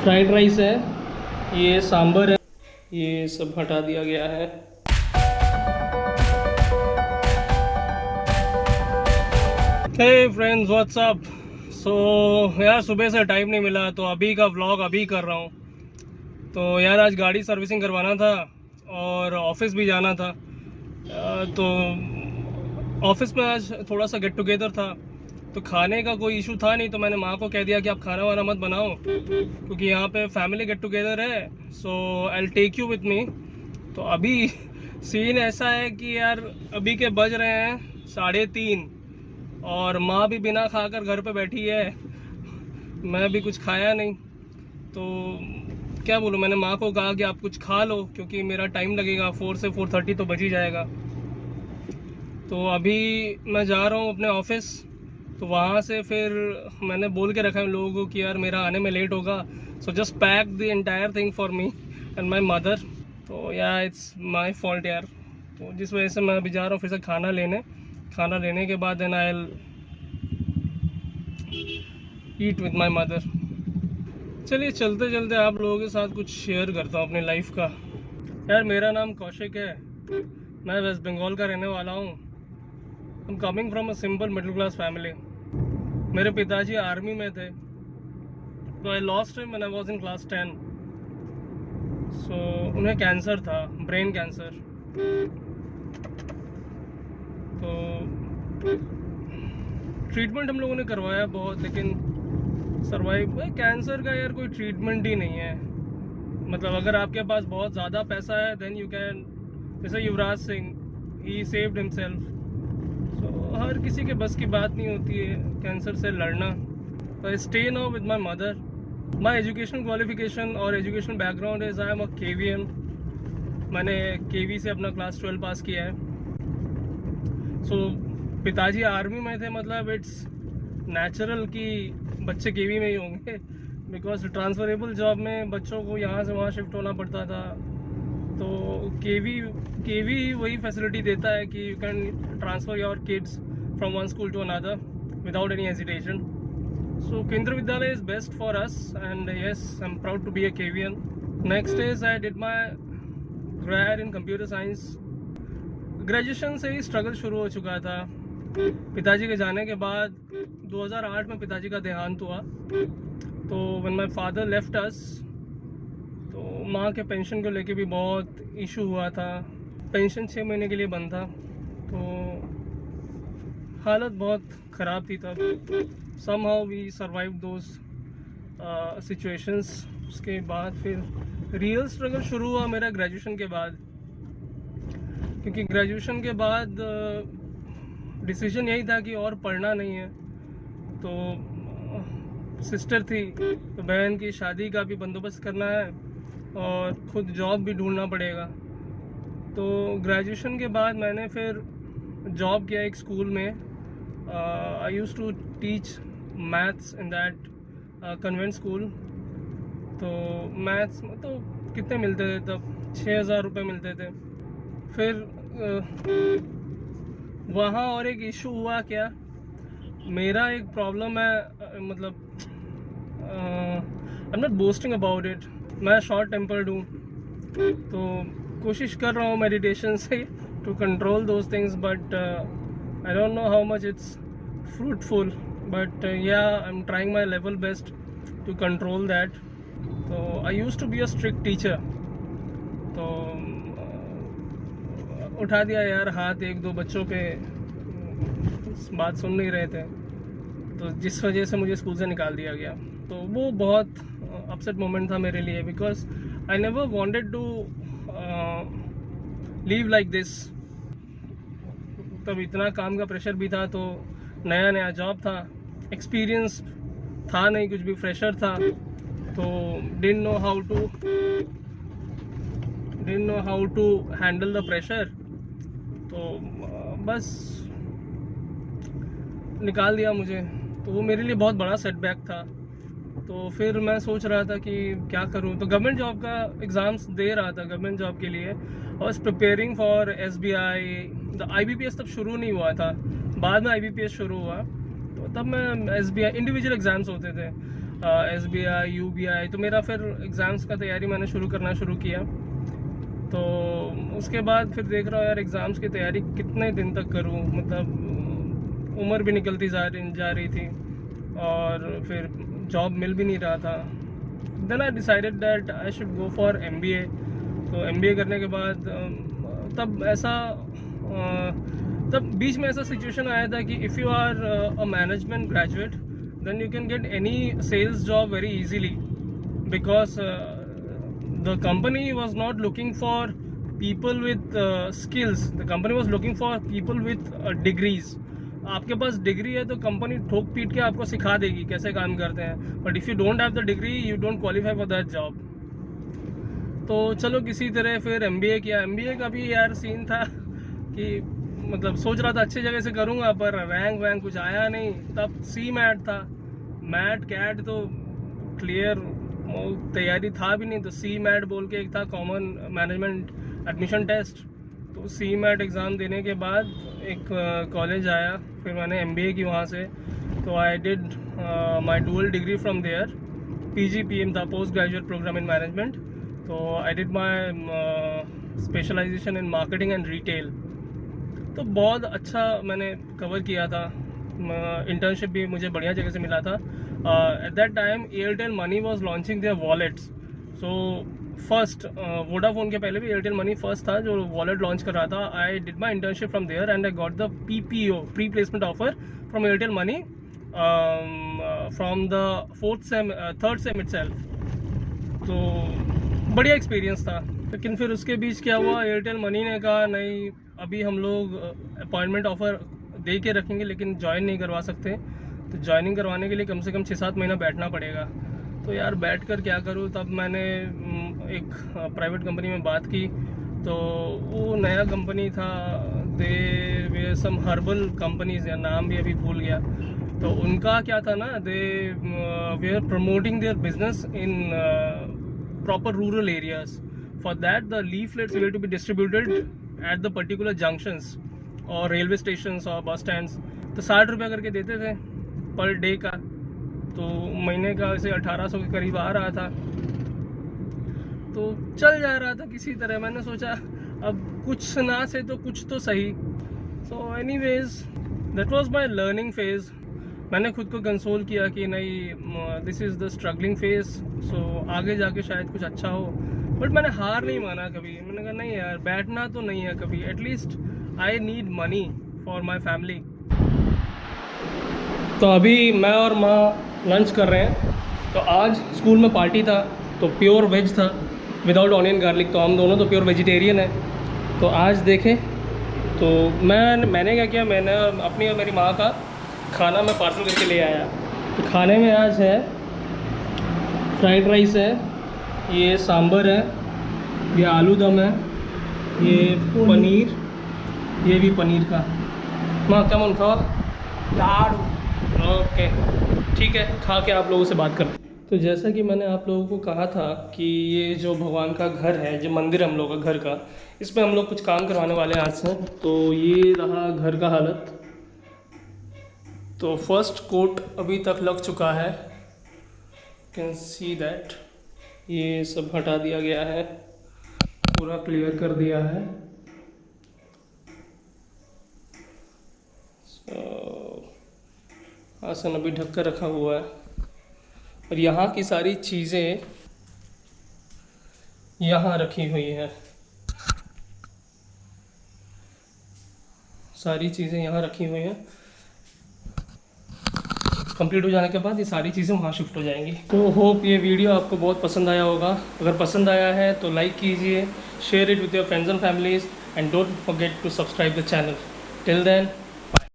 Fried rice है, ये सांभर है, ये सब हटा दिया गया है। Hey friends, what's up. So यार सुबह से टाइम नहीं मिला तो अभी का व्लॉग अभी कर रहा हूँ। तो यार आज गाड़ी सर्विसिंग करवाना था और ऑफिस भी जाना था। तो ऑफिस में आज थोड़ा सा गेट टुगेदर था, तो खाने का कोई इशू था नहीं, तो मैंने माँ को कह दिया कि आप खाना वाना मत बनाओ क्योंकि यहाँ पे फैमिली गेट टुगेदर है। So I will take you with me. तो अभी सीन ऐसा है कि यार अभी के बज रहे हैं 3:30 और माँ भी बिना खाकर घर पे बैठी है, मैं भी कुछ खाया नहीं। तो क्या बोलूँ, मैंने माँ को कहा कि आप कुछ खा लो क्योंकि मेरा टाइम लगेगा, 4 से 4:30 तो बज ही जाएगा। तो अभी मैं जा रहा हूँ अपने ऑफिस, तो वहाँ से फिर मैंने बोल के रखा है लोगों को कि यार मेरा आने में लेट होगा, so just pack the entire thing for me and my mother. तो यार इट्स माई फॉल्ट यार। तो जिस वजह से मैं अभी जा रहा हूँ फिर से खाना लेने के बाद then I will eat with my mother. चलिए चलते चलते आप लोगों के साथ कुछ शेयर करता हूँ अपनी लाइफ का। यार मेरा नाम कौशिक है, मैं वेस्ट बंगाल का रहने वाला हूँ। I am coming from a simple middle class family. मेरे पिताजी आर्मी में थे, तो I lost him when I was in class 10। सो उन्हें कैंसर था, ब्रेन कैंसर। तो ट्रीटमेंट हम लोगों ने करवाया बहुत, लेकिन सर्वाइव कैंसर का यार कोई ट्रीटमेंट ही नहीं है। मतलब अगर आपके पास बहुत ज़्यादा पैसा है देन यू कैन, जैसे युवराज सिंह, ही सेव्ड हिमसेल्फ। सो हर किसी के बस की बात नहीं होती है कैंसर से लड़ना। तो I stay now with my mother. My education qualification और education background is I am a KVN। मैंने KV से अपना क्लास 12 पास किया है। सो पिताजी आर्मी में थे, मतलब इट्स नेचुरल कि बच्चे KV में ही होंगे, बिकॉज ट्रांसफरेबल जॉब में बच्चों को यहाँ से वहाँ शिफ्ट होना पड़ता था। तो KV वही फैसिलिटी देता है कि you can transfer your kids from one school to another without any hesitation. So Kendriya Vidyalaya is best for us and yes I am proud to be a KVN। Next is I did my grad in computer science. Graduation से ही struggle शुरू हो चुका था। पिताजी के जाने के बाद 2008 में पिताजी का देहांत हुआ। तो व्हेन माय फादर लेफ्ट अस, तो माँ के पेंशन को लेके भी बहुत इशू हुआ था। पेंशन 6 महीने के लिए बंद था, तो हालत बहुत ख़राब थी तब। Somehow we survive those situations. उसके बाद फिर रियल स्ट्रगल शुरू हुआ मेरा ग्रेजुएशन के बाद, क्योंकि ग्रेजुएशन के बाद डिसीजन यही था कि और पढ़ना नहीं है। तो सिस्टर थी, तो बहन की शादी का भी बंदोबस्त करना है और ख़ुद जॉब भी ढूंढना पड़ेगा। तो ग्रेजुएशन के बाद मैंने फिर जॉब किया एक स्कूल में। I used to teach maths in that convent school. तो मैथ्स में तो कितने मिलते थे तब, 6,000 रुपये मिलते थे। फिर वहाँ और एक इशू हुआ क्या, मेरा एक प्रॉब्लम है, मतलब I am not boasting about it, मैं शॉर्ट टेम्पर्ड हूँ। तो कोशिश कर रहा हूँ मेडिटेशन से to control those things, but I don't know how much it's fruitful, but yeah I am trying my level best to control that. तो I used to be a strict teacher. तो उठा दिया यार हाथ एक दो बच्चों पे, बात सुन नहीं रहे थे, तो जिस वजह से मुझे स्कूल से निकाल दिया गया। तो वो बहुत अपसेट मोमेंट था मेरे लिए, because I never wanted to leave like this. तब इतना काम का प्रेशर भी था, तो नया नया जॉब था, एक्सपीरियंस था नहीं कुछ भी, फ्रेशर था। तो didn't know how to handle the pressure. तो बस निकाल दिया मुझे। तो वो मेरे लिए बहुत बड़ा सेटबैक था। तो फिर मैं सोच रहा था कि क्या करूं, तो गवर्नमेंट जॉब का एग्ज़ाम्स दे रहा था गवर्नमेंट जॉब के लिए, और preparing for SBI। The IBPS तब शुरू नहीं हुआ था, बाद में IBPS शुरू हुआ। तो तब मैं SBI इंडिविजुअल एग्ज़ाम्स होते थे, SBI UBI। तो मेरा फिर एग्ज़ाम्स का तैयारी मैंने करना शुरू किया। तो उसके बाद फिर देख रहा हूँ यार एग्ज़ाम्स की तैयारी कितने दिन तक करूँ, मतलब उम्र भी निकलती जा रही थी और फिर जॉब मिल भी नहीं रहा था। Then I decided that I should go for MBA। तो MBA करने के बाद तब बीच में ऐसा सिचुएशन आया था कि if you are a management graduate then you can get any sales job very easily, because the company was not looking for people with skills. The company was looking for people with degrees. आपके पास degree है तो company ठोक पीट के आपको सिखा देगी कैसे काम करते हैं, but if you don't have the degree you don't qualify for that job. तो चलो किसी तरह फिर MBA किया। MBA का भी यार सीन था कि मतलब सोच रहा था अच्छी जगह से करूँगा, पर रैंक वैंक कुछ आया नहीं। तब CMAT था, मैट कैट तो क्लियर तैयारी था भी नहीं, तो CMAT बोल के एक था, कॉमन मैनेजमेंट एडमिशन टेस्ट। तो CMAT एग्ज़ाम देने के बाद एक कॉलेज आया, फिर मैंने MBA की वहाँ से। तो I did my dual degree from there. PGPM था, post graduate program in management. तो I did my specialization in marketing and retail. तो बहुत अच्छा मैंने कवर किया था। इंटर्नशिप भी मुझे बढ़िया जगह से मिला था। At that time Airtel money was launching there wallets. So first Vodafone के पहले भी एयरटेल मनी फर्स्ट था जो वॉलेट लॉन्च कर रहा था। I did my internship from there and I got the PPO, pre placement offer from Airtel money from the third sem itself. तो बढ़िया एक्सपीरियंस था। लेकिन फिर उसके बीच क्या हुआ, एयरटेल मनी ने कहा नहीं अभी हम लोग अपॉइंटमेंट ऑफ़र दे के रखेंगे लेकिन ज्वाइन नहीं करवा सकते। तो ज्वाइनिंग करवाने के लिए कम से कम 6-7 महीना बैठना पड़ेगा। तो यार बैठ कर क्या करूँ। तब मैंने एक प्राइवेट कंपनी में बात की। तो वो नया कंपनी था, दे वे सम हर्बल कंपनीज, या नाम भी अभी भूल गया। तो उनका क्या था ना, they were are promoting their business in proper rural areas. For that the leaflets were to be distributed at the particular junctions और रेलवे स्टेशन और बस स्टैंड्स। तो 60 रुपये करके देते थे पर डे का। तो महीने का वैसे 1800 के करीब आ रहा था। तो चल जा रहा था किसी तरह। मैंने सोचा अब कुछ ना से तो कुछ तो सही। So anyways that was my learning phase. मैंने खुद को कंसोल किया कि नहीं this is the struggling phase, so आगे जाके शायद कुछ अच्छा हो। बट मैंने हार नहीं माना कभी। मैंने कहा नहीं यार बैठना तो नहीं है कभी, at least I need money for my family. तो अभी मैं और माँ लंच कर रहे हैं। तो आज स्कूल में पार्टी था तो प्योर वेज था, विदाउट ऑनियन गार्लिक। तो हम दोनों तो प्योर वेजिटेरियन हैं। तो आज देखें तो मैंने क्या किया, मैंने अपनी और मेरी माँ का खाना मैं पार्सल करके ले आया। तो खाने में आज है फ्राइड राइस है, ये सांभर है, ये आलू दम है, ये पनीर, ये भी पनीर का। माँ क्या मन खाओ? लाडू। ओके ठीक है, खा के आप लोगों से बात करते। तो जैसा कि मैंने आप लोगों को कहा था कि ये जो भगवान का घर है, जो मंदिर है हम लोग का घर का, इसमें हम लोग कुछ काम करवाने वाले हैं आज से। तो ये रहा घर का हालत। तो फर्स्ट कोट अभी तक लग चुका है, कैन सी दैट। ये सब हटा दिया गया है, पूरा क्लियर कर दिया है। आसन अभी ढक कर रखा हुआ है। और यहाँ की सारी चीज़ें यहाँ रखी हुई हैं, सारी चीज़ें यहाँ रखी हुई हैं। कंप्लीट हो जाने के बाद ये सारी चीज़ें वहाँ शिफ्ट हो जाएंगी। तो होप ये वीडियो आपको बहुत पसंद आया होगा। अगर पसंद आया है तो लाइक कीजिए, share it with your friends and families, and don't forget to subscribe the channel. Till then